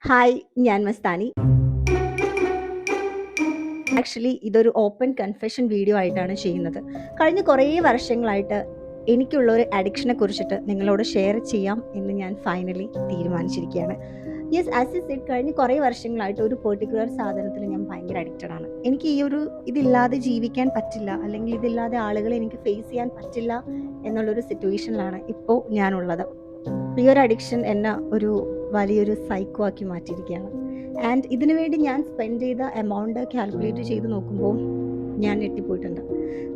Hi, ഞാൻ Mastani. Actually ഇതൊരു open confession video ആയിട്ടാണ് ചെയ്യുന്നത്. കഴിഞ്ഞ കുറേ വർഷങ്ങളായിട്ട് എനിക്കുള്ള ഒരു അഡിക്ഷനെ കുറിച്ചിട്ട് നിങ്ങളോട് ഷെയർ ചെയ്യാം എന്ന് ഞാൻ ഫൈനലി തീരുമാനിച്ചിരിക്കുകയാണ്. യെസ്, ആസ് ഇ സെഡ് കഴിഞ്ഞ കുറേ വർഷങ്ങളായിട്ട് ഒരു പെർട്ടിക്കുലർ സാധനത്തിൽ ഞാൻ ഭയങ്കര അഡിക്റ്റഡ് ആണ്. എനിക്ക് ഇതില്ലാതെ ജീവിക്കാൻ പറ്റില്ല, അല്ലെങ്കിൽ ഇതില്ലാതെ ആളുകളെ എനിക്ക് ഫേസ് ചെയ്യാൻ പറ്റില്ല എന്നുള്ളൊരു സിറ്റുവേഷനിലാണ് ഇപ്പോൾ ഞാനുള്ളത്. ഈ ഒരു അഡിക്ഷൻ എന്നെ ഒരു വലിയൊരു സൈക്കോ ആക്കി മാറ്റിയിരിക്കുകയാണ്. ആൻഡ് ഇതിനു വേണ്ടി ഞാൻ സ്പെൻഡ് ചെയ്ത എമൗണ്ട് കാൽക്കുലേറ്റ് ചെയ്ത് നോക്കുമ്പോൾ ഞാൻ ഞെട്ടിപ്പോയിട്ടുണ്ട്.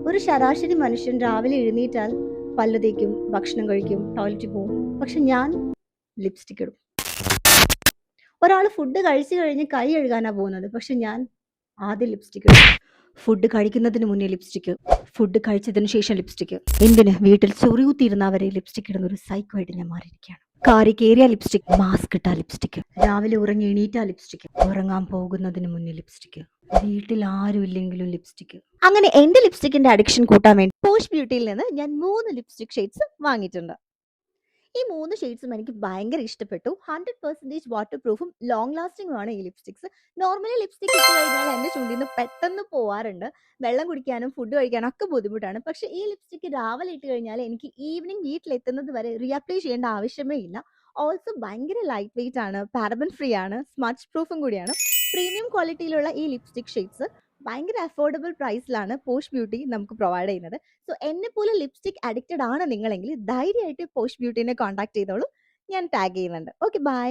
ഒരു ശരാശരി മനുഷ്യൻ രാവിലെ എഴുന്നേറ്റാൽ പല്ല് തേക്കും, ഭക്ഷണം കഴിക്കും, ടോയ്ലറ്റിൽ പോകും. പക്ഷെ ഞാൻ ലിപ്സ്റ്റിക് ഇടും. ഒരാൾ ഫുഡ് കഴിച്ചു കഴിഞ്ഞ് കൈ കഴുകാനാ പോകുന്നത്, പക്ഷെ ഞാൻ ആദ്യം ലിപ്സ്റ്റിക് ഇടും. ഫുഡ് കഴിക്കുന്നതിന് മുന്നേ ലിപ്സ്റ്റിക്, ഫുഡ് കഴിച്ചതിന് ശേഷം ലിപ്സ്റ്റിക്. എന്തിന് വീട്ടിൽ ചൊറിയൂത്തിരുന്നവരെ ലിപ്സ്റ്റിക് ഇടുന്ന ഒരു സൈക്കോ ആയിട്ട് ഞാൻ മാറിയിരിക്കുകയാണ്. കാറി കേറിയ ലിപ്സ്റ്റിക്, മാസ്ക് ഇട്ട ലിപ്സ്റ്റിക്, രാവിലെ ഉറങ്ങി എണീറ്റ ലിപ്സ്റ്റിക്, ഉറങ്ങാൻ പോകുന്നതിന് മുന്നേ ലിപ്സ്റ്റിക്, വീട്ടിൽ ആരും ഇല്ലെങ്കിലും ലിപ്സ്റ്റിക്. അങ്ങനെ എന്റെ ലിപ്സ്റ്റിക്കിന്റെ അഡിക്ഷൻ കൂട്ടാൻ വേണ്ടി പോഷ് ബ്യൂട്ടിയിൽ നിന്ന് ഞാൻ 3 ലിപ്സ്റ്റിക് ഷെയ്ഡ്സ് വാങ്ങിയിട്ടുണ്ട്. ഈ 3 ഷെയ്ഡ്സും എനിക്ക് ഭയങ്കര ഇഷ്ടപ്പെട്ടു. 100% വാട്ടർ പ്രൂഫും ലോങ് ലാസ്റ്റിംഗുമാണ് ഈ ലിപ്സ്റ്റിക്സ്. നോർമലി ലിപ്സ്റ്റിക് ഇട്ട് കഴിഞ്ഞാൽ എൻ്റെ ചുണ്ടിൽ നിന്ന് പെട്ടെന്ന് പോവാറുണ്ട്. വെള്ളം കുടിക്കാനും ഫുഡ് കഴിക്കാനും ഒക്കെ ബുദ്ധിമുട്ടാണ്. പക്ഷേ ഈ ലിപ്സ്റ്റിക് രാവിലെ ഇട്ട് കഴിഞ്ഞാൽ എനിക്ക് ഈവനിങ് വീട്ടിലെത്തുന്നത് വരെ റീഅപ്ലൈ ചെയ്യേണ്ട ആവശ്യമേ ഇല്ല. ഓൾസോ ഭയങ്കര ലൈറ്റ് വെയിറ്റ് ആണ്, പാരബൻ ഫ്രീ ആണ്, സ്മച്ച് പ്രൂഫും കൂടിയാണ്. പ്രീമിയം ക്വാളിറ്റിയിലുള്ള ഈ ലിപ്സ്റ്റിക് ഷെയ്ഡ്സ് ഭയങ്കര അഫോർഡബിൾ പ്രൈസിലാണ് പോഷ് ബ്യൂട്ടി നമുക്ക് പ്രൊവൈഡ് ചെയ്യുന്നത്. സോ എന്നെ പോലെ ലിപ്സ്റ്റിക് അഡിക്റ്റഡ് ആണ് നിങ്ങളെങ്കിൽ ധൈര്യമായിട്ട് പോഷ് ബ്യൂട്ടിനെ കോൺടാക്ട് ചെയ്തോളൂ. ഞാൻ ടാഗ് ചെയ്യുന്നുണ്ട്. Okay, by.